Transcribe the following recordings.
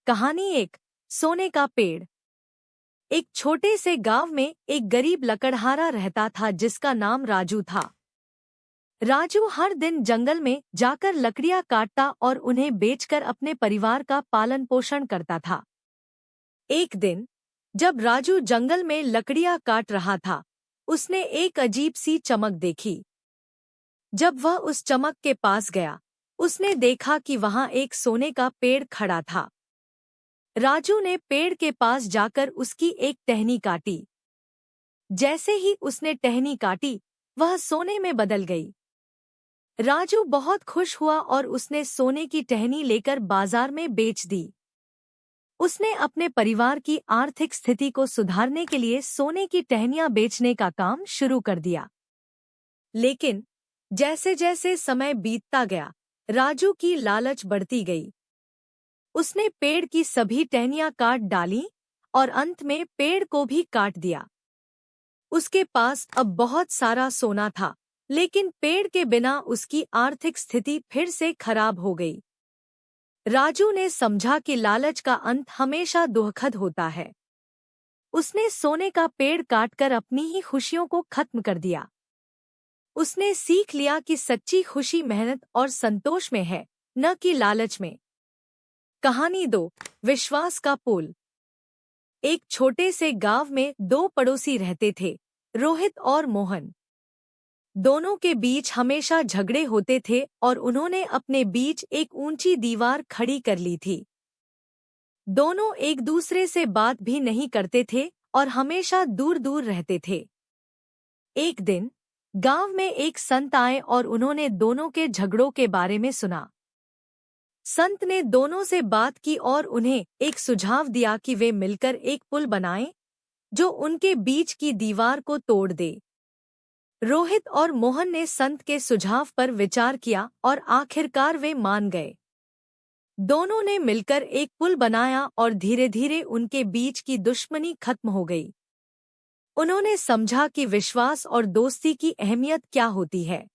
कहानी एक सोने का पेड़। एक छोटे से गांव में एक गरीब लकड़हारा रहता था जिसका नाम राजू था। राजू हर दिन जंगल में जाकर लकड़ियां काटता और उन्हें बेचकर अपने परिवार का पालन पोषण करता था। एक दिन जब राजू जंगल में लकड़ियां काट रहा था, उसने एक अजीब सी चमक देखी। जब वह उस चमक के पास गया, उसने देखा कि वहां एक सोने का पेड़ खड़ा था। राजू ने पेड़ के पास जाकर उसकी एक टहनी काटी। जैसे ही उसने टहनी काटी, वह सोने में बदल गई। राजू बहुत खुश हुआ और उसने सोने की टहनी लेकर बाजार में बेच दी। उसने अपने परिवार की आर्थिक स्थिति को सुधारने के लिए सोने की टहनियां बेचने का काम शुरू कर दिया। लेकिन जैसे जैसे समय बीतता गया, राजू की लालच बढ़ती गई। उसने पेड़ की सभी टहनियां काट डालीं और अंत में पेड़ को भी काट दिया। उसके पास अब बहुत सारा सोना था, लेकिन पेड़ के बिना उसकी आर्थिक स्थिति फिर से खराब हो गई। राजू ने समझा कि लालच का अंत हमेशा दुखद होता है। उसने सोने का पेड़ काटकर अपनी ही खुशियों को खत्म कर दिया। उसने सीख लिया कि सच्ची खुशी मेहनत और संतोष में है, न कि लालच में। कहानी 2, विश्वास का पुल। एक छोटे से गांव में दो पड़ोसी रहते थे, रोहित और मोहन। दोनों के बीच हमेशा झगड़े होते थे और उन्होंने अपने बीच एक ऊंची दीवार खड़ी कर ली थी। दोनों एक दूसरे से बात भी नहीं करते थे और हमेशा दूर दूर रहते थे। एक दिन गांव में एक संत आए और उन्होंने दोनों के झगड़ों के बारे में सुना। संत ने दोनों से बात की और उन्हें एक सुझाव दिया कि वे मिलकर एक पुल बनाएं, जो उनके बीच की दीवार को तोड़ दे। रोहित और मोहन ने संत के सुझाव पर विचार किया और आखिरकार वे मान गए। दोनों ने मिलकर एक पुल बनाया और धीरे धीरे उनके बीच की दुश्मनी खत्म हो गई। उन्होंने समझा कि विश्वास और दोस्ती की अहमियत क्या होती है।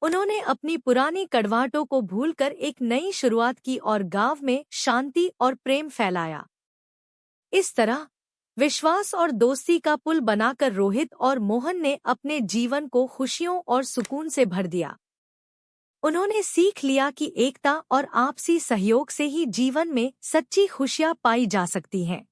उन्होंने अपनी पुरानी कड़वाहटों को भूलकर एक नई शुरुआत की और गांव में शांति और प्रेम फैलाया। इस तरह विश्वास और दोस्ती का पुल बनाकर रोहित और मोहन ने अपने जीवन को खुशियों और सुकून से भर दिया। उन्होंने सीख लिया कि एकता और आपसी सहयोग से ही जीवन में सच्ची खुशियां पाई जा सकती हैं।